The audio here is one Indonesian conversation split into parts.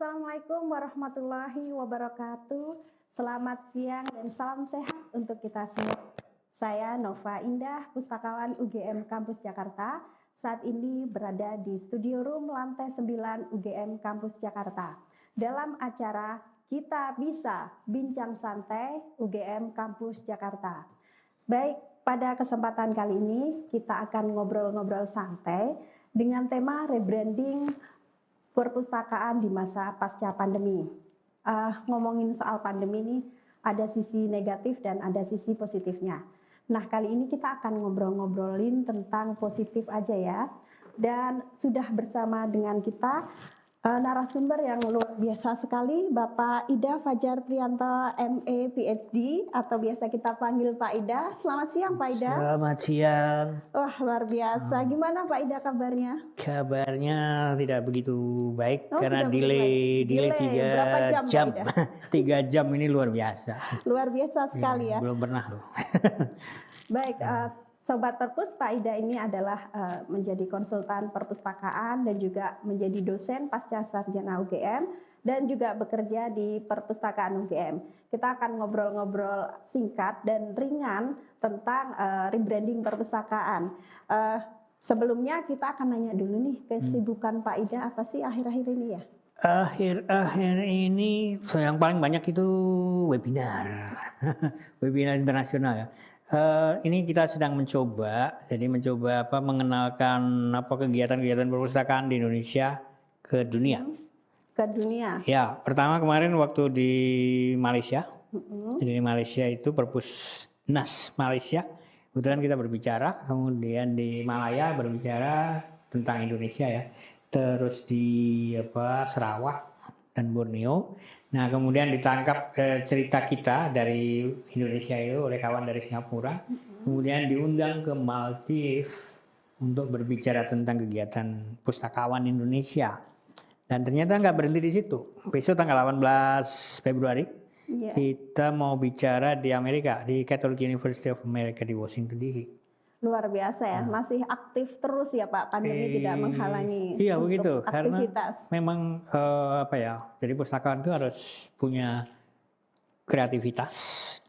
Assalamualaikum warahmatullahi wabarakatuh. Selamat siang dan salam sehat untuk kita semua. Saya Nova Indah, pustakawan UGM Kampus Jakarta. Saat ini berada di studio room lantai 9 UGM Kampus Jakarta. Dalam acara Kita Bisa Bincang Santai UGM Kampus Jakarta. Baik, pada kesempatan kali ini kita akan ngobrol-ngobrol santai dengan tema rebranding perpustakaan di masa pasca pandemi. Ngomongin soal pandemi ini ada sisi negatif dan ada sisi positifnya. Nah, kali ini kita akan ngobrol-ngobrolin tentang positif aja ya. Dan sudah bersama dengan kita narasumber yang luar biasa sekali, Bapak Ida Fajar Priyanto, MA PhD, atau biasa kita panggil Pak Ida. Selamat siang Pak Ida. Selamat siang. Wah, luar biasa. Gimana Pak Ida kabarnya? Kabarnya tidak begitu baik karena tidak begitu baik. delay Berapa 3 jam, jam. Pak Ida? 3 jam ini luar biasa. Luar biasa sekali ya. Belum pernah loh. Baik, Sobat Perpus, Pak Ida ini adalah menjadi konsultan perpustakaan dan juga menjadi dosen pasca sarjana UGM dan juga bekerja di perpustakaan UGM. Kita akan ngobrol-ngobrol singkat dan ringan tentang rebranding perpustakaan. Sebelumnya kita akan nanya dulu nih, kesibukan Pak Ida apa sih akhir-akhir ini ya? Akhir-akhir ini yang paling banyak itu webinar. Webinar internasional ya. Ini kita sedang mencoba mengenalkan kegiatan-kegiatan perpustakaan di Indonesia ke dunia. Ke dunia. Ya, pertama kemarin waktu di Malaysia. Jadi di Malaysia itu Perpusnas Malaysia. Kebetulan kita berbicara, kemudian di Malaya berbicara tentang Indonesia ya. Terus di Sarawak dan Borneo. Nah, kemudian ditangkap cerita kita dari Indonesia itu oleh kawan dari Singapura. Kemudian diundang ke Maldives untuk berbicara tentang kegiatan pustakawan Indonesia. Dan ternyata nggak berhenti di situ. Besok tanggal 18 Februari kita mau bicara di Amerika, di Catholic University of America di Washington DC. Luar biasa ya, masih aktif terus ya Pak, pandemi tidak menghalangi iya, untuk begitu. aktivitas. Karena memang jadi pustakawan itu harus punya kreativitas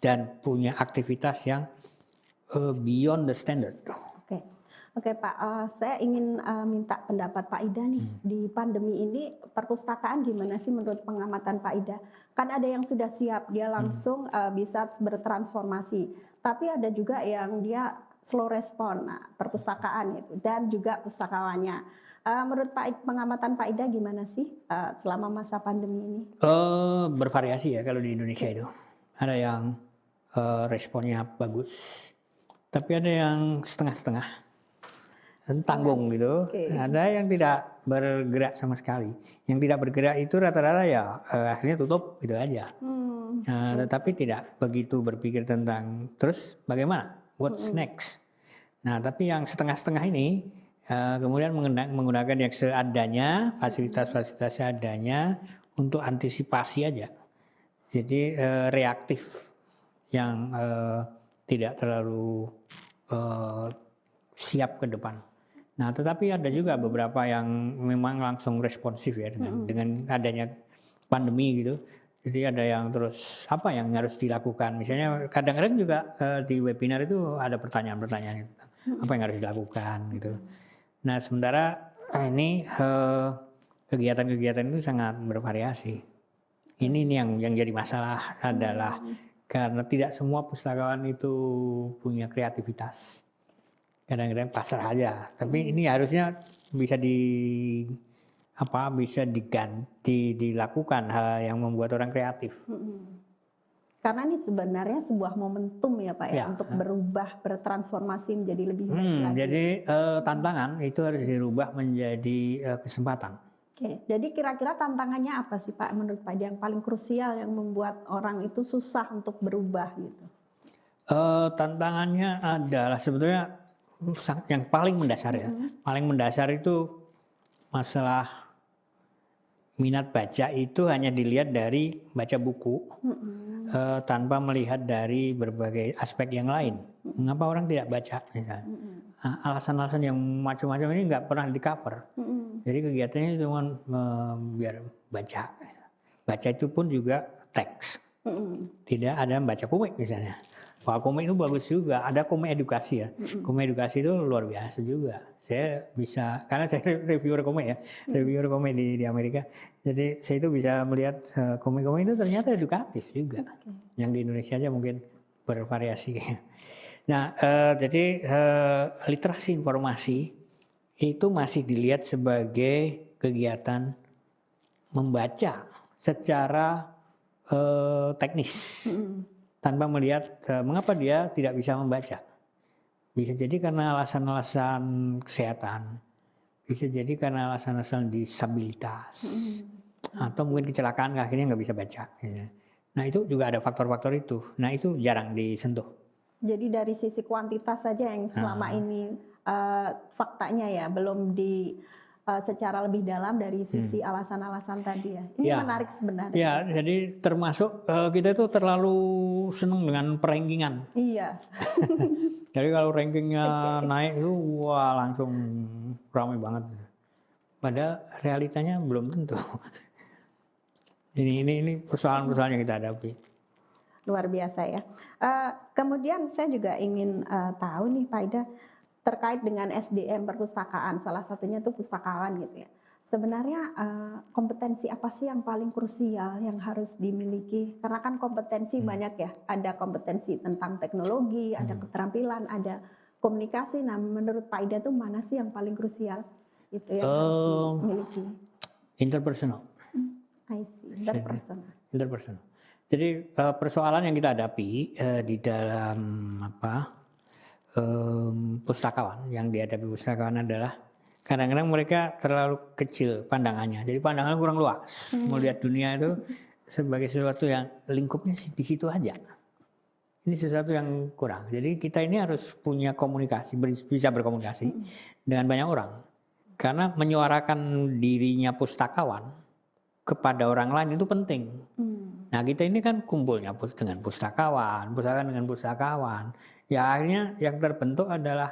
dan punya aktivitas yang beyond the standard. Oke Pak, saya ingin minta pendapat Pak Ida nih, di pandemi ini perpustakaan gimana sih menurut pengamatan Pak Ida? Kan ada yang sudah siap, dia langsung bisa bertransformasi, tapi ada juga yang dia slow respon, perpustakaan itu dan juga pustakawannya. Menurut pengamatan Pak Ida gimana sih selama masa pandemi ini? Bervariasi ya kalau di Indonesia itu. Ada yang responnya bagus, tapi ada yang setengah-setengah, tanggung gitu. Ada yang tidak bergerak sama sekali. Yang tidak bergerak itu rata-rata ya akhirnya tutup gitu aja. Tetapi tidak begitu berpikir tentang terus bagaimana? What's next? Nah, tapi yang setengah-setengah ini kemudian menggunakan yang seadanya, fasilitas-fasilitas seadanya untuk antisipasi aja. Jadi reaktif yang tidak terlalu siap ke depan. Nah, tetapi ada juga beberapa yang memang langsung responsif ya dengan adanya pandemi gitu. Jadi ada yang terus apa yang harus dilakukan. Misalnya kadang-kadang juga di webinar itu ada pertanyaan-pertanyaan itu. Apa yang harus dilakukan gitu. Nah, sementara ini kegiatan-kegiatan itu sangat bervariasi. Ini yang jadi masalah adalah karena tidak semua pustakawan itu punya kreativitas. Kadang-kadang pasrah aja. Tapi ini harusnya bisa dilakukan hal yang membuat orang kreatif. Karena ini sebenarnya sebuah momentum ya Pak ya untuk berubah, bertransformasi menjadi lebih baik lagi. Jadi tantangan itu harus dirubah menjadi kesempatan. Jadi kira-kira tantangannya apa sih Pak menurut Pak yang paling krusial yang membuat orang itu susah untuk berubah gitu? Tantangannya adalah sebetulnya yang paling mendasar ya. Paling mendasar itu masalah minat baca itu hanya dilihat dari baca buku tanpa melihat dari berbagai aspek yang lain. Mengapa orang tidak baca misalnya? Alasan-alasan yang macam-macam ini nggak pernah di cover. Jadi kegiatannya cuma biar baca. Baca itu pun juga teks. Tidak ada baca komik misalnya. Wah, komik itu bagus juga. Ada komik edukasi ya. Komik edukasi itu luar biasa juga. Saya bisa, karena saya reviewer komik ya, reviewer komik di Amerika. Jadi saya itu bisa melihat komik-komik itu ternyata edukatif juga. Yang di Indonesia aja mungkin bervariasi. Nah, jadi literasi informasi itu masih dilihat sebagai kegiatan membaca secara teknis. Tanpa melihat mengapa dia tidak bisa membaca. Bisa jadi karena alasan-alasan kesehatan, bisa jadi karena alasan-alasan disabilitas, atau mungkin kecelakaan akhirnya nggak bisa baca. Ya. Nah itu juga ada faktor-faktor itu. Nah itu jarang disentuh. Jadi dari sisi kuantitas saja yang selama ini faktanya ya, belum secara lebih dalam dari sisi alasan-alasan tadi ya. Ini menarik sebenarnya. Ya, jadi termasuk kita itu terlalu senang dengan perankingan. Iya. Jadi kalau rankingnya naik itu wah langsung ramai banget. Padahal realitanya belum tentu. Ini persoalan-persoalan yang kita hadapi. Luar biasa ya. Kemudian saya juga ingin tahu nih Pak Ida, terkait dengan SDM perpustakaan, salah satunya itu pustakawan gitu ya. Sebenarnya kompetensi apa sih yang paling krusial yang harus dimiliki? Karena kan kompetensi banyak ya, ada kompetensi tentang teknologi, ada keterampilan, ada komunikasi. Nah menurut Pak Ida tuh mana sih yang paling krusial itu yang harus dimiliki? Interpersonal. I see, interpersonal. Interpersonal. Jadi persoalan yang kita hadapi di dalam pustakawan, yang dihadapi pustakawan adalah kadang-kadang mereka terlalu kecil pandangannya, jadi pandangannya kurang luas, melihat dunia itu sebagai sesuatu yang lingkupnya di situ aja. Ini sesuatu yang kurang. Jadi kita ini harus punya komunikasi, bisa berkomunikasi dengan banyak orang, karena menyuarakan dirinya pustakawan kepada orang lain itu penting. Nah kita ini kan kumpulnya dengan pustakawan dengan pustakawan. Ya akhirnya yang terbentuk adalah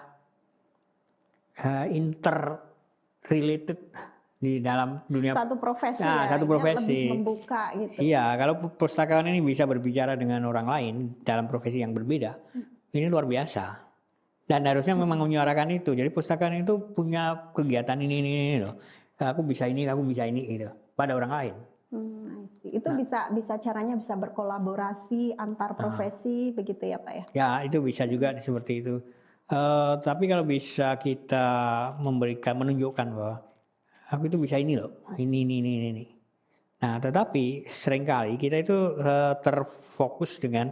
interrelated di dalam dunia. Satu profesi satu profesi. Lebih membuka gitu. Iya, kalau pustakawan ini bisa berbicara dengan orang lain dalam profesi yang berbeda, ini luar biasa. Dan harusnya memang menyuarakan itu. Jadi pustakawan itu punya kegiatan ini loh. Aku bisa ini gitu pada orang lain. Itu bisa caranya bisa berkolaborasi antar profesi begitu ya Pak ya? Ya itu bisa juga seperti itu. Tapi kalau bisa kita menunjukkan bahwa aku itu bisa ini loh, ini. Nah tetapi seringkali kita itu terfokus dengan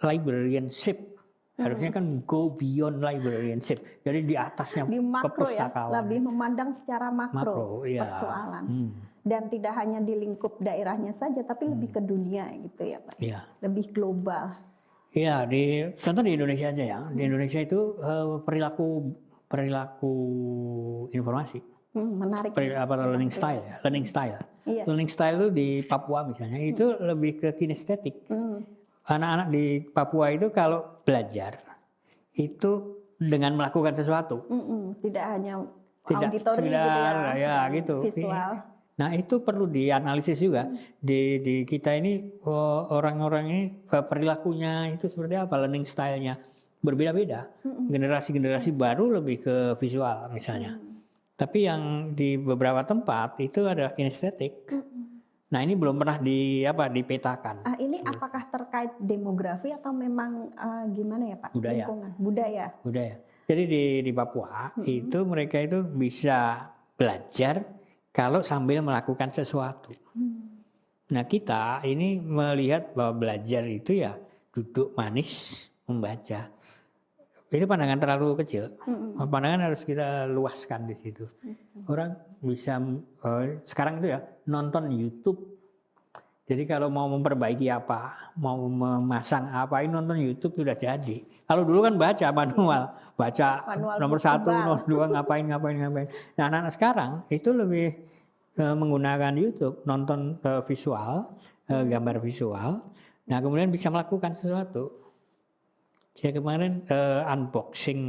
librarianship. Harusnya kan go beyond librarianship. Jadi di atasnya di makro ya, kepustakawan. lebih memandang secara makro iya. persoalan. Dan tidak hanya di lingkup daerahnya saja, tapi lebih ke dunia gitu ya Pak. Iya. Lebih global. Iya, contoh di Indonesia aja ya. Di Indonesia itu perilaku informasi. Menarik. Learning style ya. Learning style. Iya. Learning style itu di Papua misalnya itu lebih ke kinestetik. Anak-anak di Papua itu kalau belajar itu dengan melakukan sesuatu. Tidak hanya auditori sekedar, gitu ya. Gitu. Visual. Nah itu perlu dianalisis juga di kita ini orang-orang ini perilakunya itu seperti apa, learning style-nya berbeda-beda. Generasi-generasi baru lebih ke visual misalnya. Tapi yang di beberapa tempat itu adalah kinestetik. Nah ini belum pernah dipetakan. Ini apakah terkait demografi atau memang gimana ya Pak? Budaya. Lingkungan. Budaya. Jadi di Papua itu mereka itu bisa belajar kalau sambil melakukan sesuatu. Nah kita ini melihat bahwa belajar itu ya duduk manis membaca. Itu pandangan terlalu kecil. Pandangan harus kita luaskan di situ. Orang bisa sekarang itu ya nonton YouTube. Jadi kalau mau memperbaiki apa, mau memasang apa, ini nonton YouTube sudah jadi. Kalau dulu kan baca manual nomor 1, nomor 2 ngapain. Nah anak-anak sekarang itu lebih menggunakan YouTube, nonton visual, gambar visual. Nah kemudian bisa melakukan sesuatu. Saya kemarin unboxing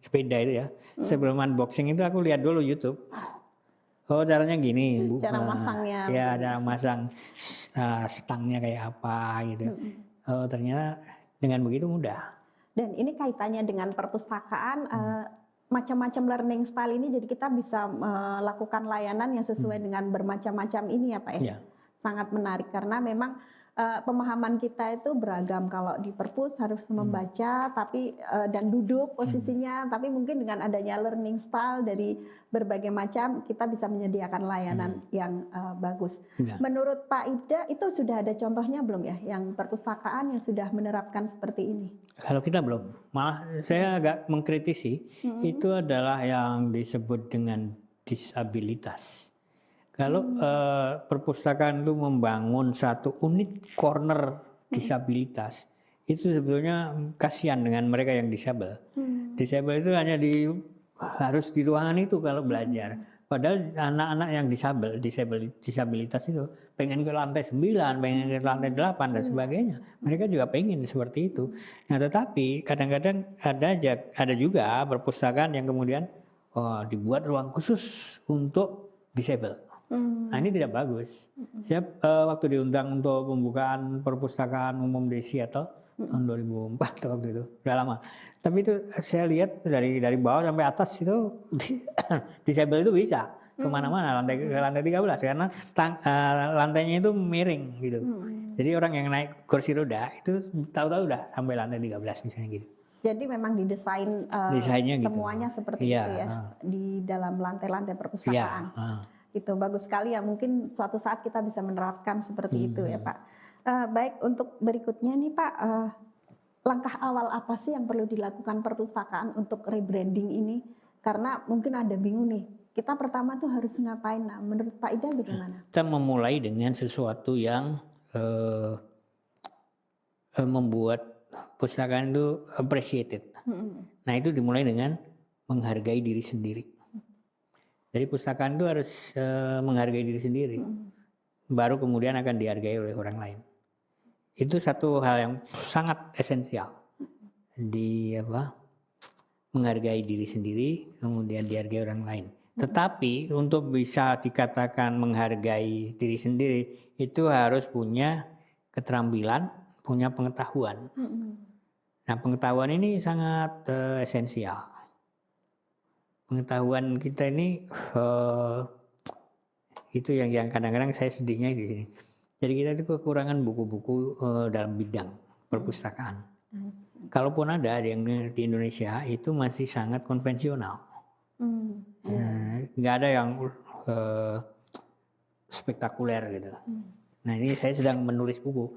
sepeda itu ya. Sebelum unboxing itu aku lihat dulu YouTube. Oh, caranya gini, Bu. Cara masangnya. Ya, cara masang stangnya kayak apa gitu. Oh, ternyata dengan begitu mudah. Dan ini kaitannya dengan perpustakaan, macam-macam learning style ini, jadi kita bisa melakukan layanan yang sesuai dengan bermacam-macam ini ya Pak ya. Sangat menarik karena memang pemahaman kita itu beragam. Kalau di perpus harus membaca tapi dan duduk posisinya, tapi mungkin dengan adanya learning style dari berbagai macam kita bisa menyediakan layanan yang bagus. Menurut Pak Ida itu sudah ada contohnya belum ya yang perpustakaan yang sudah menerapkan seperti ini? Kalau kita belum, malah saya agak mengkritisi itu adalah yang disebut dengan disabilitas. Kalau perpustakaan itu membangun satu unit corner disabilitas, itu sebetulnya kasihan dengan mereka yang disabel. Disabel itu hanya harus di ruangan itu kalau belajar. Padahal anak-anak yang disabilitas itu pengen ke lantai 9, pengen ke lantai 8 dan sebagainya. Mereka juga pengen seperti itu. Nah, tetapi kadang-kadang ada juga perpustakaan yang kemudian dibuat ruang khusus untuk disabel. Nah, ini tidak bagus. Saya waktu diundang untuk pembukaan perpustakaan umum di Seattle tahun 2004 waktu itu, udah lama. Tapi itu saya lihat dari bawah sampai atas itu disabel itu bisa kemana-mana ke lantai 13 karena lantainya itu miring gitu. Jadi orang yang naik kursi roda itu tahu-tahu udah sampai lantai 13 misalnya gitu. Jadi memang didesain desainnya semuanya gitu. Seperti itu ya di dalam lantai-lantai perpustakaan. Itu bagus sekali ya, mungkin suatu saat kita bisa menerapkan seperti itu ya Pak. Baik, untuk berikutnya nih Pak, langkah awal apa sih yang perlu dilakukan perpustakaan untuk rebranding ini? Karena mungkin ada bingung nih, kita pertama tuh harus ngapain? Nah, menurut Pak Ida bagaimana? Kita memulai dengan sesuatu yang membuat perpustakaan itu appreciated. Nah, itu dimulai dengan menghargai diri sendiri. Jadi perpustakaan itu harus menghargai diri sendiri, baru kemudian akan dihargai oleh orang lain. Itu satu hal yang sangat esensial menghargai diri sendiri, kemudian dihargai orang lain. Tetapi untuk bisa dikatakan menghargai diri sendiri itu harus punya keterampilan, punya pengetahuan. Nah, pengetahuan ini sangat esensial. Pengetahuan kita ini itu yang kadang-kadang saya sedihnya di sini. Jadi kita itu kekurangan buku-buku dalam bidang perpustakaan. Kalaupun ada yang di Indonesia itu masih sangat konvensional. Nggak ada yang spektakuler gitu. Nah, ini saya sedang menulis buku.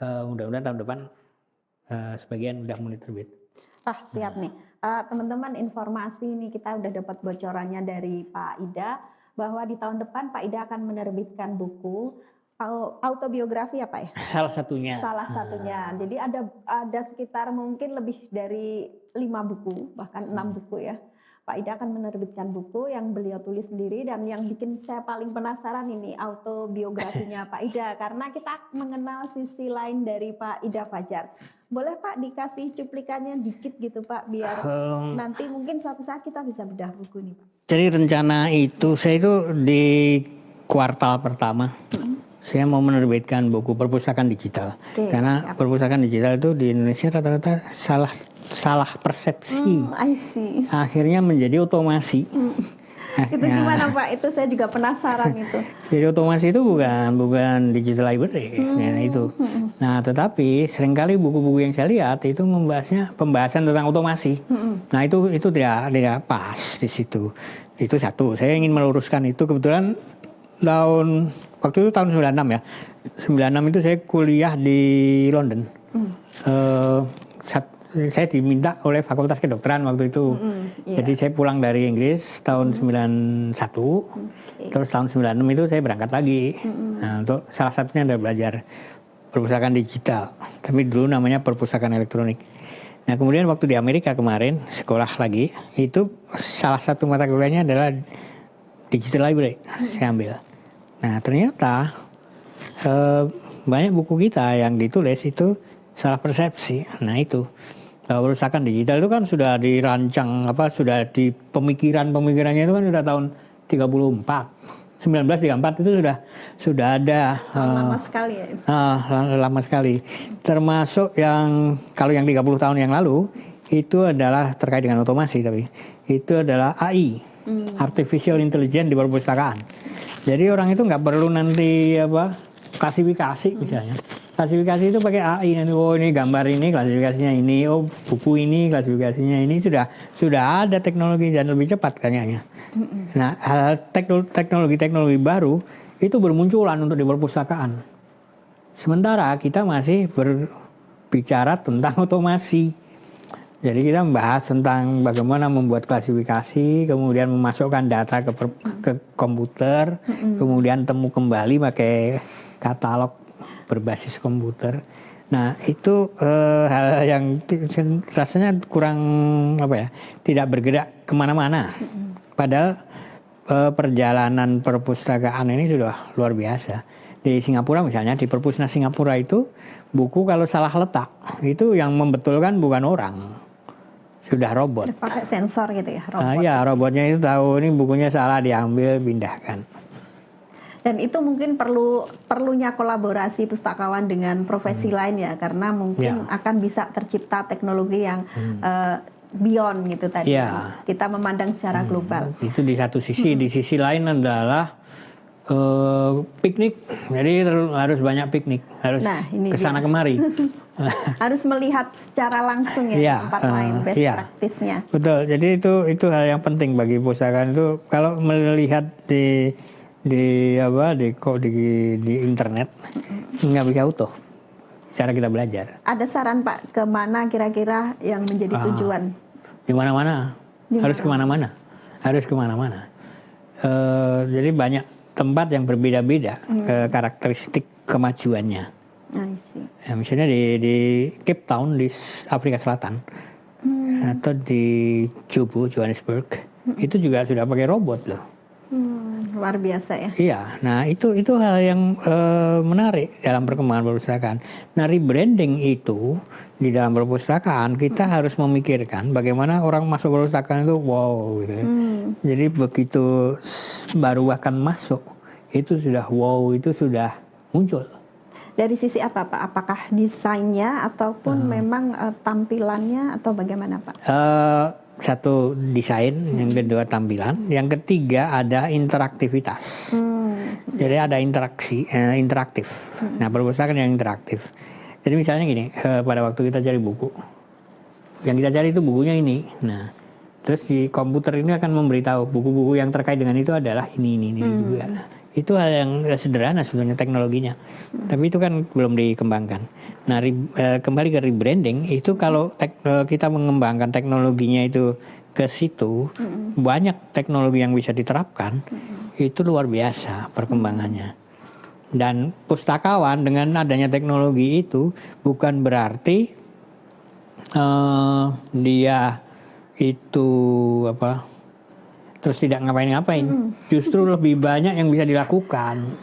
Mudah-mudahan tahun depan sebagian udah mulai terbit. Siap nih. Teman-teman, informasi ini kita udah dapat bocorannya dari Pak Ida bahwa di tahun depan Pak Ida akan menerbitkan buku autobiografi ya Pak ya? Salah satunya. Jadi ada sekitar mungkin lebih dari 5 buku, bahkan 6 buku ya. Pak Ida akan menerbitkan buku yang beliau tulis sendiri, dan yang bikin saya paling penasaran ini autobiografinya Pak Ida, karena kita mengenal sisi lain dari Pak Ida Fajar. Boleh Pak dikasih cuplikannya dikit gitu Pak, biar nanti mungkin suatu saat kita bisa bedah buku ini Pak. Jadi rencana itu, saya itu di kuartal pertama saya mau menerbitkan buku perpustakaan digital. Karena perpustakaan digital itu di Indonesia rata-rata salah persepsi. I see. Akhirnya menjadi otomasi. Itu gimana Pak? Itu saya juga penasaran itu. Jadi otomasi itu bukan digital library, itu. Nah, tetapi seringkali buku-buku yang saya lihat itu pembahasan tentang otomasi. Nah, itu tidak pas di situ. Itu satu. Saya ingin meluruskan itu. Kebetulan waktu itu tahun 96 ya. 96 itu saya kuliah di London. Saya diminta oleh Fakultas Kedokteran waktu itu. Jadi saya pulang dari Inggris tahun 91. Terus tahun 96 itu saya berangkat lagi. Nah, untuk salah satunya adalah belajar perpustakaan digital. Tapi dulu namanya perpustakaan elektronik. Nah, kemudian waktu di Amerika kemarin sekolah lagi, itu salah satu mata kuliahnya adalah digital library. Saya ambil. Nah, ternyata banyak buku kita yang ditulis itu salah persepsi. Nah, itu perpustakaan digital itu kan sudah dirancang sudah di pemikirannya itu kan sudah tahun 1934 itu sudah ada. Lama sekali ya. Lama sekali. Termasuk kalau yang 30 tahun yang lalu itu adalah terkait dengan otomasi, tapi itu adalah AI, Artificial Intelligence di perpustakaan. Jadi orang itu nggak perlu nanti klasifikasi misalnya. Klasifikasi itu pakai AI, nanti ini gambar ini klasifikasinya ini, buku ini klasifikasinya ini, sudah ada teknologi dan lebih cepat kayaknya. Nah, teknologi baru itu bermunculan untuk di perpustakaan. Sementara kita masih berbicara tentang otomasi. Jadi kita membahas tentang bagaimana membuat klasifikasi, kemudian memasukkan data ke komputer, kemudian temu kembali pakai katalog berbasis komputer. Nah, itu hal yang rasanya kurang tidak bergerak kemana-mana. Padahal perjalanan perpustakaan ini sudah luar biasa. Di Singapura misalnya, di Perpusnas Singapura itu buku kalau salah letak itu yang membetulkan bukan orang, sudah robot. Pakai sensor gitu ya, robot. Ya, robotnya itu tahu ini bukunya salah, diambil, pindahkan. Dan itu mungkin perlunya kolaborasi pustakawan dengan profesi lain ya, karena mungkin akan bisa tercipta teknologi yang beyond gitu tadi. Kita memandang secara global. Itu di satu sisi, di sisi lain adalah piknik. Jadi harus banyak piknik, harus kesana kemari. Harus melihat secara langsung ya tempat lain, best practice-nya. Betul. Jadi itu hal yang penting bagi pustakaan itu. Kalau melihat di internet nggak bisa utuh cara kita belajar. Ada saran Pak kemana kira-kira yang menjadi tujuan? Di mana-mana, harus kemana-mana, jadi banyak tempat yang berbeda-beda karakteristik kemajuannya. Ya, misalnya di Cape Town di Afrika Selatan atau di Johannesburg itu juga sudah pakai robot loh. Luar biasa ya. Iya, nah itu hal yang menarik dalam perkembangan perpustakaan. Nah, rebranding itu di dalam perpustakaan kita harus memikirkan bagaimana orang masuk perpustakaan itu wow gitu. Jadi begitu baru akan masuk itu sudah wow, itu sudah muncul. Dari sisi apa Pak? Apakah desainnya ataupun memang tampilannya atau bagaimana Pak? Satu desain, yang kedua tampilan, yang ketiga ada interaktivitas. Jadi ada interaktif. Nah, perpustakaan yang interaktif. Jadi misalnya gini, pada waktu kita cari buku, yang kita cari itu bukunya ini. Nah, terus di komputer ini akan memberitahu buku-buku yang terkait dengan itu adalah ini juga. Itu hal yang sederhana sebenarnya teknologinya, tapi itu kan belum dikembangkan. Nah, kembali ke rebranding itu kalau kita mengembangkan teknologinya itu ke situ, banyak teknologi yang bisa diterapkan, itu luar biasa perkembangannya. Dan pustakawan dengan adanya teknologi itu bukan berarti dia itu terus tidak ngapain-ngapain. Justru lebih banyak yang bisa dilakukan.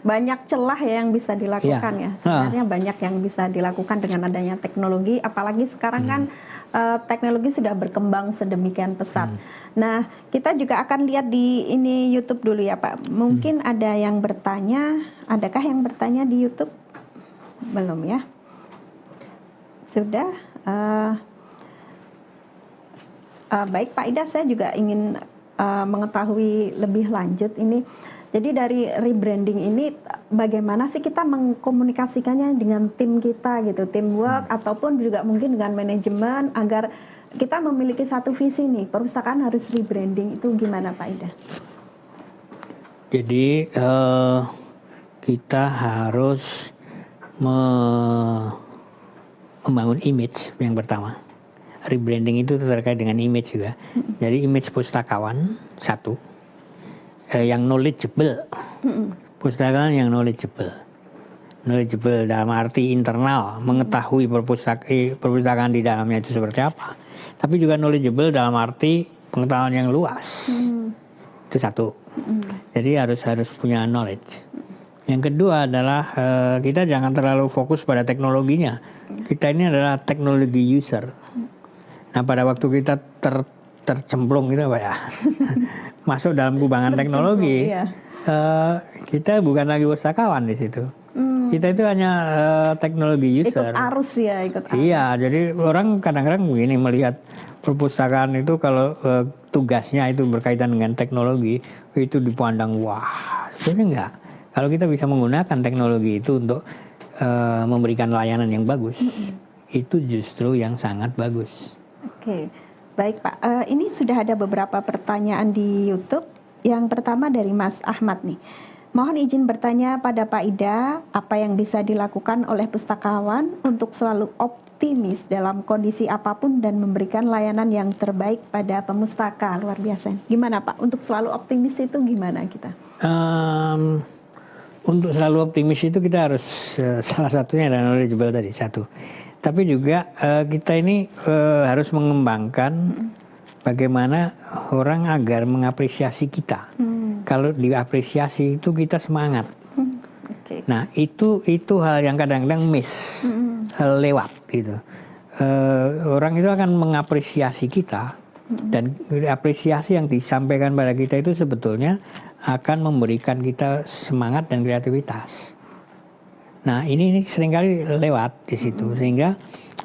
Banyak celah ya yang bisa dilakukan ya. Sebenarnya banyak yang bisa dilakukan dengan adanya teknologi. Apalagi sekarang kan teknologi sudah berkembang sedemikian pesat. Nah, kita juga akan lihat di ini YouTube dulu ya Pak. Mungkin ada yang bertanya. Adakah yang bertanya di YouTube? Belum ya? Sudah. Baik Pak Ida, saya juga ingin mengetahui lebih lanjut ini. Jadi dari rebranding ini bagaimana sih kita mengkomunikasikannya dengan tim kita gitu, teamwork ataupun juga mungkin dengan manajemen agar kita memiliki satu visi nih, perpustakaan harus rebranding, itu gimana Pak Ida? Jadi kita harus membangun image yang pertama. Rebranding itu terkait dengan image juga. Jadi image pustakawan satu, yang knowledgeable. Pustakawan yang knowledgeable dalam arti internal, mengetahui perpustakaan di dalamnya itu seperti apa. Tapi juga knowledgeable dalam arti pengetahuan yang luas. Itu satu. Jadi harus punya knowledge. Yang kedua adalah kita jangan terlalu fokus pada teknologinya. Kita ini adalah teknologi user. Nah, pada waktu kita tercemplung gitu Pak ya. Masuk dalam kubangan teknologi. Iya. Kita bukan lagi pustakawan di situ. Kita itu hanya teknologi user. Ikut arus ya, ikut arus. Iya, jadi orang kadang-kadang begini melihat perpustakaan itu kalau tugasnya itu berkaitan dengan teknologi, itu dipandang wah. Sebenarnya enggak. Kalau kita bisa menggunakan teknologi itu untuk memberikan layanan yang bagus, itu justru yang sangat bagus. Oke, baik Pak. Ini sudah ada beberapa pertanyaan di YouTube. Yang pertama dari Mas Ahmad nih. Mohon izin bertanya pada Pak Ida, apa yang bisa dilakukan oleh pustakawan untuk selalu optimis dalam kondisi apapun dan memberikan layanan yang terbaik pada pemustaka? Luar biasa. Gimana Pak? Untuk selalu optimis itu gimana kita? Untuk selalu optimis itu kita harus salah satunya adalah knowledgeable tadi satu. Tapi juga kita ini harus mengembangkan bagaimana orang agar mengapresiasi kita. Kalau diapresiasi itu kita semangat. Okay. Nah itu hal yang kadang-kadang miss, lewat gitu. Orang itu akan mengapresiasi kita dan apresiasi yang disampaikan pada kita itu sebetulnya akan memberikan kita semangat dan kreativitas. Nah ini seringkali lewat di situ sehingga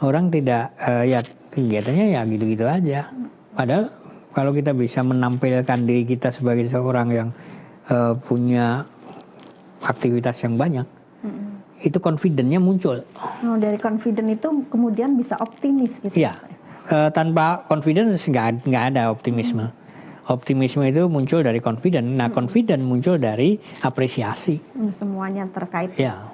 orang tidak ya kegiatannya ya gitu-gitu aja. Padahal kalau kita bisa menampilkan diri kita sebagai seorang yang punya aktivitas yang banyak, itu confident-nya muncul. Oh, dari confident itu kemudian bisa optimis gitu. Iya, tanpa confidence nggak ada optimisme. Optimisme itu muncul dari confident. Nah, confident muncul dari apresiasi. Semuanya terkait. Ya.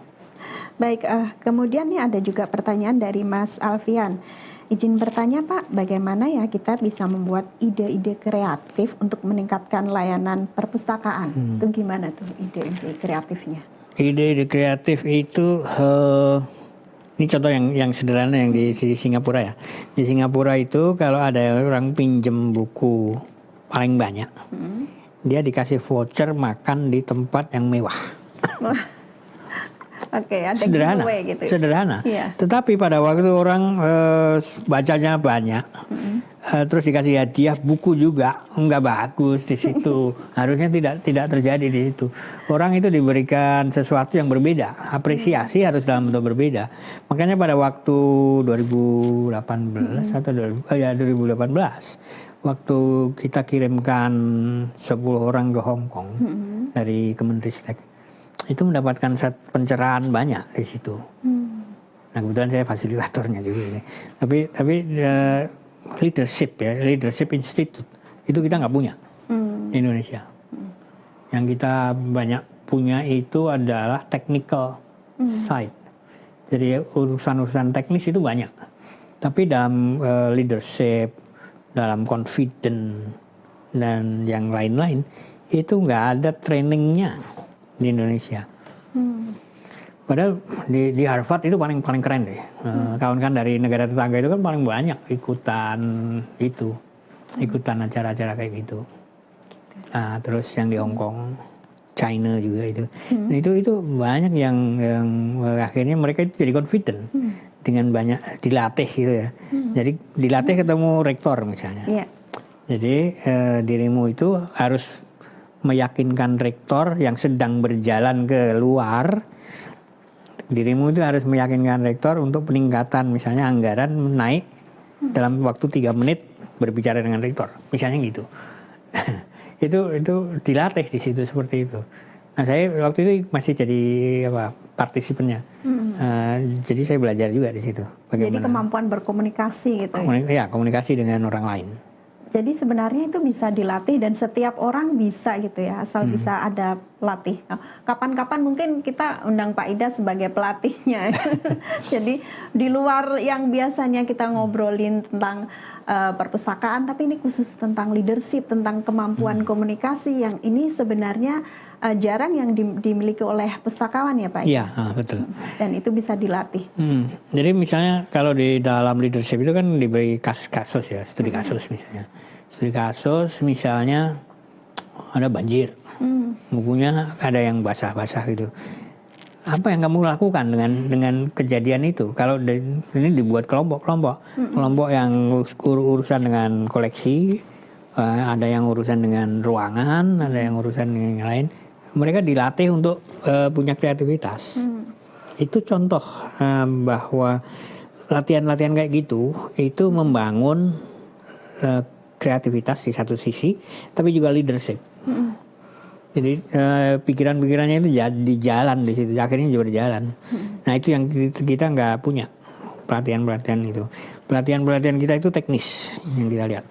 Baik, kemudian nih ada juga pertanyaan dari Mas Alfian. Izin bertanya Pak, bagaimana ya kita bisa membuat ide-ide kreatif untuk meningkatkan layanan perpustakaan? Itu gimana tuh ide-ide kreatifnya? Ide-ide kreatif itu, ini contoh yang sederhana yang di Singapura ya. Di Singapura itu kalau ada orang pinjem buku paling banyak, dia dikasih voucher makan di tempat yang mewah. Oke, ada sederhana, gitu. Sederhana. Iya. Tetapi pada waktu orang bacanya banyak, terus dikasih hadiah buku juga nggak bagus di situ. Harusnya tidak terjadi di situ. Orang itu diberikan sesuatu yang berbeda. Apresiasi harus dalam bentuk berbeda. Makanya pada waktu 2018 atau 2018, waktu kita kirimkan 10 orang ke Hong Kong dari Kemenristek, itu mendapatkan pencerahan banyak di situ. Nah kebetulan saya fasilitatornya juga. Tapi leadership institute itu kita nggak punya di Indonesia. Yang kita banyak punya itu adalah technical side. Jadi urusan-urusan teknis itu banyak. Tapi dalam leadership, dalam confident dan yang lain-lain itu nggak ada trainingnya di Indonesia. Padahal di Harvard itu paling keren deh. Kawan-kawan dari negara tetangga itu kan paling banyak ikutan acara-acara kayak gitu. Nah, terus yang di Hong Kong, China juga itu. Nah, itu banyak yang akhirnya mereka itu jadi confident dengan banyak dilatih gitu ya. Jadi dilatih ketemu rektor misalnya. Yeah. Jadi dirimu itu harus meyakinkan rektor yang sedang berjalan ke luar, dirimu itu harus meyakinkan rektor untuk peningkatan misalnya anggaran naik dalam waktu 3 menit berbicara dengan rektor, misalnya gitu. itu dilatih di situ seperti itu. Nah saya waktu itu masih jadi partisipannya, jadi saya belajar juga di situ. Bagaimana? Jadi kemampuan berkomunikasi gitu. Komunikasi dengan orang lain. Jadi sebenarnya itu bisa dilatih dan setiap orang bisa gitu ya, asal bisa ada pelatih. Nah, kapan-kapan mungkin kita undang Pak Ida sebagai pelatihnya. Jadi di luar yang biasanya kita ngobrolin tentang perpustakaan, tapi ini khusus tentang leadership, tentang kemampuan komunikasi yang ini sebenarnya jarang yang dimiliki oleh pustakawan ya Pak Ida. Iya, betul. Dan itu bisa dilatih. Jadi misalnya kalau di dalam leadership itu kan diberi kasus ya, studi kasus misalnya. Studi kasus misalnya ada banjir, bukunya ada yang basah-basah gitu. Apa yang kamu lakukan dengan kejadian itu? Kalau ini dibuat kelompok yang urusan dengan koleksi, ada yang urusan dengan ruangan, ada yang urusan dengan yang lain. Mereka dilatih untuk punya kreativitas. Itu contoh bahwa latihan-latihan kayak gitu itu membangun kreativitas di satu sisi, tapi juga leadership. Jadi pikiran-pikirannya itu jadi jalan di situ, akhirnya juga berjalan. Nah itu yang kita nggak punya, pelatihan-pelatihan itu. Pelatihan-pelatihan kita itu teknis yang kita lihat.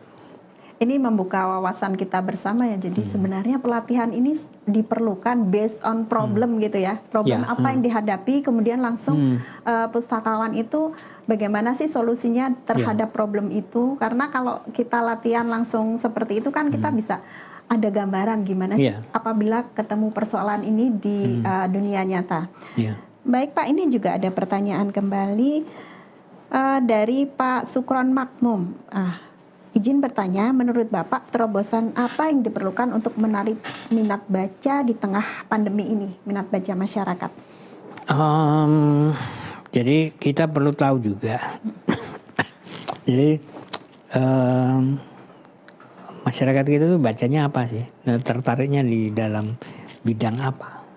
Ini membuka wawasan kita bersama ya. Jadi sebenarnya pelatihan ini diperlukan based on problem gitu ya. Problem apa yang dihadapi, kemudian langsung pustakawan itu bagaimana sih solusinya terhadap problem itu. Karena kalau kita latihan langsung seperti itu kan kita bisa ada gambaran gimana sih apabila ketemu persoalan ini di dunia nyata. Baik Pak, ini juga ada pertanyaan kembali dari Pak Sukron Makmum. Izin bertanya, menurut Bapak terobosan apa yang diperlukan untuk menarik minat baca di tengah pandemi ini, minat baca masyarakat? Jadi kita perlu tahu juga, jadi masyarakat kita tuh bacanya apa sih? Tertariknya di dalam bidang apa?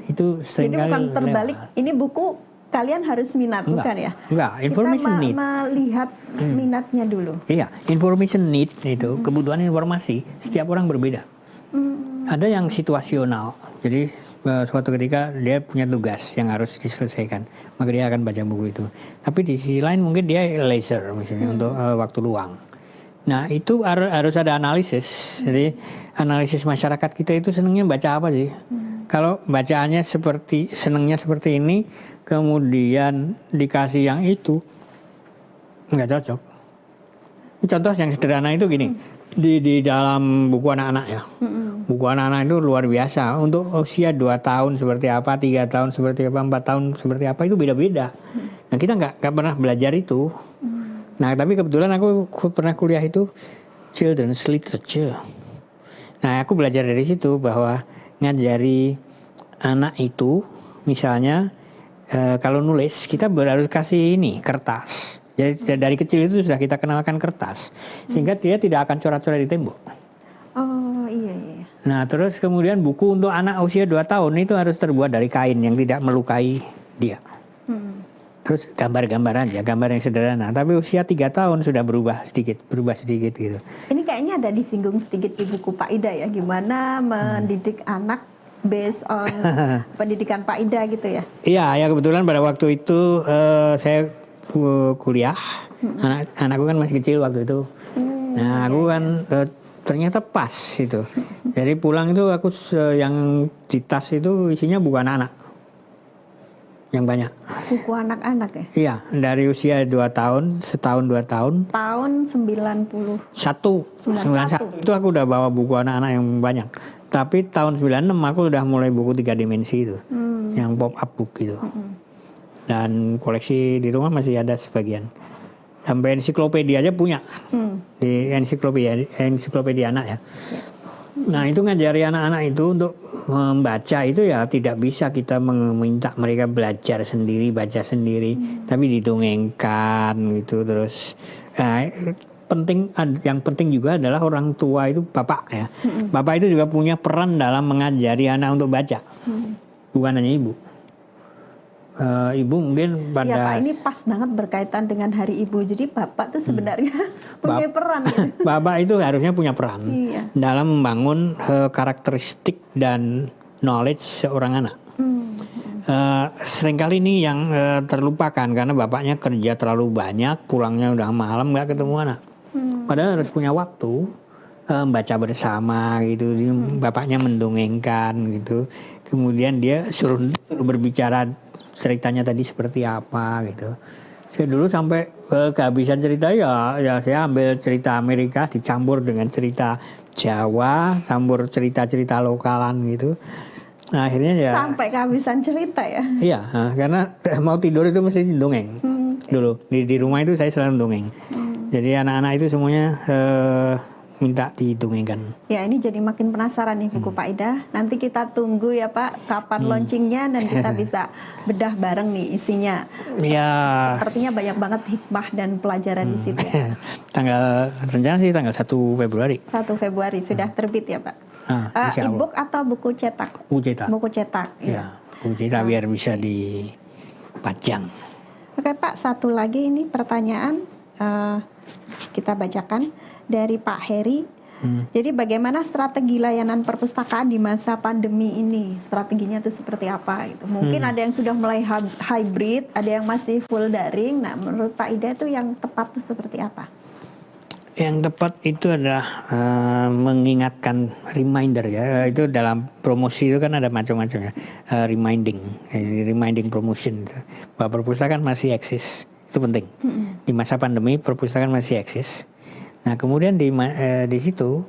Itu seringkali jadi bukan terbalik. Ini buku kalian harus minat, bukan ya? Enggak, information need. Kita melihat minatnya dulu. Iya, information need itu, kebutuhan informasi, setiap orang berbeda. Ada yang situasional, jadi suatu ketika dia punya tugas yang harus diselesaikan, maka dia akan baca buku itu. Tapi di sisi lain mungkin dia leisure misalnya untuk waktu luang. Nah itu harus ada analisis, jadi analisis masyarakat kita itu senangnya baca apa sih? Kalau bacaannya senangnya seperti ini, kemudian dikasih yang itu, nggak cocok. Contoh yang sederhana itu gini, di dalam buku anak-anak ya, buku anak-anak itu luar biasa. Untuk usia 2 tahun seperti apa, 3 tahun seperti apa, 4 tahun seperti apa, itu beda-beda. Nah kita nggak pernah belajar itu. Nah tapi kebetulan aku pernah kuliah itu children's literature. Nah aku belajar dari situ bahwa ngajari anak itu misalnya kalau nulis kita harus kasih ini kertas. Jadi dari kecil itu sudah kita kenalkan kertas sehingga dia tidak akan coret-coret di tembok. Oh iya. Nah terus kemudian buku untuk anak usia 2 tahun itu harus terbuat dari kain yang tidak melukai dia. Terus gambar-gambar aja, gambar yang sederhana. Tapi usia 3 tahun sudah berubah sedikit gitu. Ini kayaknya ada disinggung sedikit di buku Pak Ida ya, gimana mendidik anak based on pendidikan Pak Ida gitu ya? Iya, ya kebetulan pada waktu itu saya kuliah, anakku kan masih kecil waktu itu. Nah aku kan ternyata pas itu. Jadi pulang itu aku yang di tas itu isinya buku anak-anak. Yang banyak. Buku anak-anak ya? Iya, dari usia 2 tahun, setahun 2 tahun. Tahun 91. 91 itu aku udah bawa buku anak-anak yang banyak. Tapi tahun 96 aku udah mulai buku 3 dimensi itu. Yang pop up book gitu. Dan koleksi di rumah masih ada sebagian. Sampai ensiklopedia aja punya. Di ensiklopedia anak ya. Nah itu ngajari anak-anak itu untuk membaca itu ya tidak bisa kita meminta mereka belajar sendiri, baca sendiri, tapi didongengkan gitu terus. Yang penting juga adalah orang tua itu bapak ya. Bapak itu juga punya peran dalam mengajari anak untuk baca, bukan hanya ibu. Ibu mungkin pada... Ya Pak, ini pas banget berkaitan dengan Hari Ibu. Jadi Bapak tuh sebenarnya punya peran. Gitu. Bapak itu harusnya punya peran dalam membangun karakteristik dan knowledge seorang anak. Seringkali ini yang terlupakan karena bapaknya kerja terlalu banyak, pulangnya udah malam nggak ketemu anak. Padahal harus punya waktu baca bersama gitu. Bapaknya mendongengkan gitu. Kemudian dia suruh berbicara ceritanya tadi seperti apa gitu. Saya dulu sampai kehabisan cerita ya saya ambil cerita Amerika dicampur dengan cerita Jawa, campur cerita-cerita lokalan gitu. Nah, akhirnya ya sampai kehabisan cerita ya. Iya, karena mau tidur itu mesti dongeng. Dulu di rumah itu saya selalu dongeng. Jadi anak-anak itu semuanya minta didongengkan. Ya, ini jadi makin penasaran nih buku Pak Ida. Nanti kita tunggu ya Pak, kapan launchingnya dan kita bisa bedah bareng nih isinya. Ya. Sepertinya banyak banget hikmah dan pelajaran di situ. Rencana sih tanggal 1 Februari. 1 Februari sudah terbit ya Pak. E-book atau buku cetak? Buku cetak. Buku cetak. Ya, buku cetak biar bisa dipajang. Oke Pak, satu lagi ini pertanyaan kita bacakan dari Pak Heri. Jadi bagaimana strategi layanan perpustakaan di masa pandemi ini? Strateginya itu seperti apa? Gitu. Mungkin ada yang sudah mulai hybrid, ada yang masih full daring. Nah, menurut Pak Ida itu yang tepat itu seperti apa? Yang tepat itu adalah mengingatkan, reminder ya. Itu dalam promosi itu kan ada macam-macam ya. Reminding promotion. Bahwa perpustakaan masih eksis. Itu penting. Di masa pandemi perpustakaan masih eksis. Nah kemudian di situ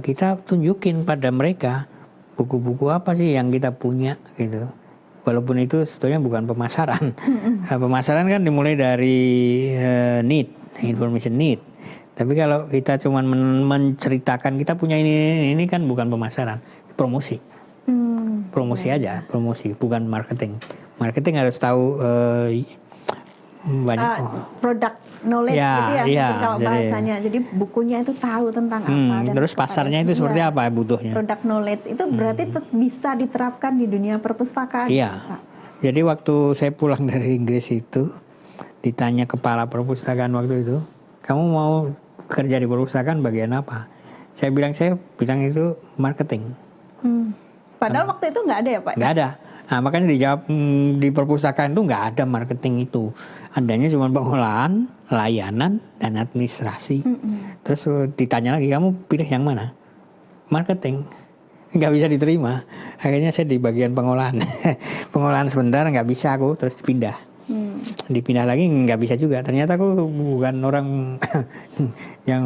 kita tunjukin pada mereka buku-buku apa sih yang kita punya gitu. Walaupun itu sebetulnya bukan pemasaran. Pemasaran kan dimulai dari need, information need. Tapi kalau kita cuma menceritakan kita punya ini kan bukan pemasaran, promosi. Promosi aja, promosi, bukan marketing. Marketing harus tahu banyak produk knowledge gitu ya, kalau bahasanya. Jadi bukunya itu tahu tentang apa. Dan terus pasarnya itu seperti apa butuhnya. Produk knowledge itu berarti bisa diterapkan di dunia perpustakaan. Iya. Jadi waktu saya pulang dari Inggris itu ditanya kepala perpustakaan waktu itu, kamu mau kerja di perpustakaan bagian apa? Saya bilang itu marketing. Padahal waktu itu nggak ada ya Pak? Nggak ada. Nah makanya dijawab di perpustakaan itu nggak ada marketing itu. Adanya cuma pengolahan, layanan, dan administrasi. Terus ditanya lagi, kamu pilih yang mana? Marketing. Nggak bisa diterima. Akhirnya saya di bagian pengolahan. Pengolahan sebentar nggak bisa aku, terus dipindah. Dipindah lagi nggak bisa juga. Ternyata aku bukan orang yang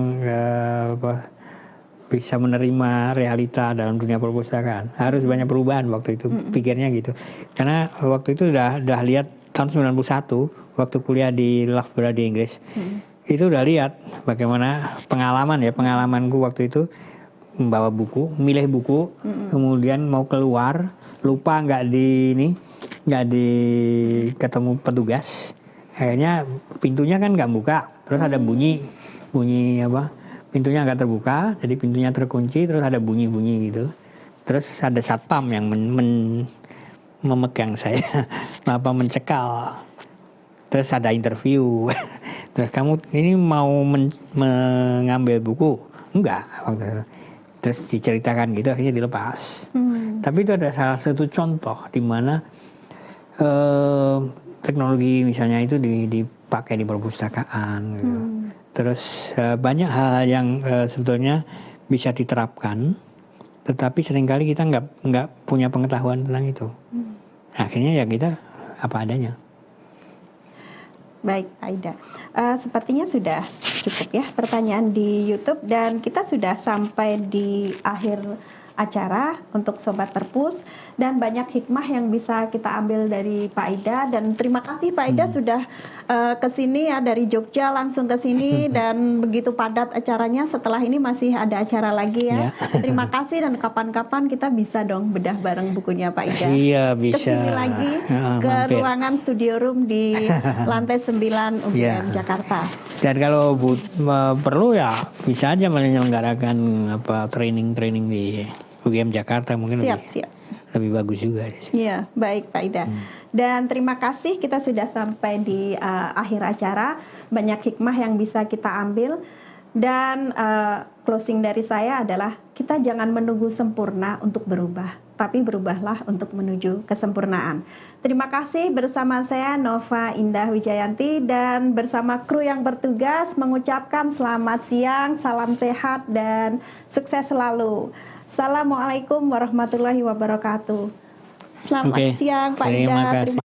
bisa menerima realita dalam dunia perpustakaan. Harus banyak perubahan waktu itu, pikirnya gitu. Karena waktu itu udah lihat tahun 91 waktu kuliah di Loughborough di Inggris. Itu udah lihat bagaimana pengalamanku waktu itu membawa buku, milih buku, kemudian mau keluar, lupa nggak ketemu petugas. Akhirnya pintunya kan nggak buka, terus ada bunyi pintunya nggak terbuka, jadi pintunya terkunci, terus ada bunyi gitu. Terus ada satpam yang memegang saya, mencekal. Terus ada interview. Terus kamu ini mau mengambil buku? Enggak. Terus diceritakan gitu, akhirnya dilepas. Tapi itu ada salah satu contoh di mana teknologi misalnya itu dipakai di perpustakaan. Gitu. Terus banyak hal yang sebetulnya bisa diterapkan, tetapi seringkali kita nggak punya pengetahuan tentang itu. Akhirnya ya kita apa adanya. Baik, Pak Ida. Sepertinya sudah cukup ya pertanyaan di YouTube dan kita sudah sampai di akhir acara untuk Sobat Perpus dan banyak hikmah yang bisa kita ambil dari Pak Ida dan terima kasih Pak Ida sudah kesini ya dari Jogja langsung ke sini dan begitu padat acaranya. Setelah ini masih ada acara lagi ya. Terima kasih dan kapan-kapan kita bisa dong bedah bareng bukunya Pak Ida. Iya bisa. Kesini lagi ke ruangan studio room di lantai 9 UGM Jakarta. Dan kalau perlu ya bisa aja menyelenggarakan training di UGM Jakarta mungkin lebih bagus juga. Iya, baik Pak Ida. Dan terima kasih kita sudah sampai di akhir acara. Banyak hikmah yang bisa kita ambil. Dan closing dari saya adalah kita jangan menunggu sempurna untuk berubah, tapi berubahlah untuk menuju kesempurnaan. Terima kasih bersama saya Nova Indah Wijayanti dan bersama kru yang bertugas mengucapkan selamat siang, salam sehat dan sukses selalu. Assalamualaikum warahmatullahi wabarakatuh. Selamat siang Pak Ida.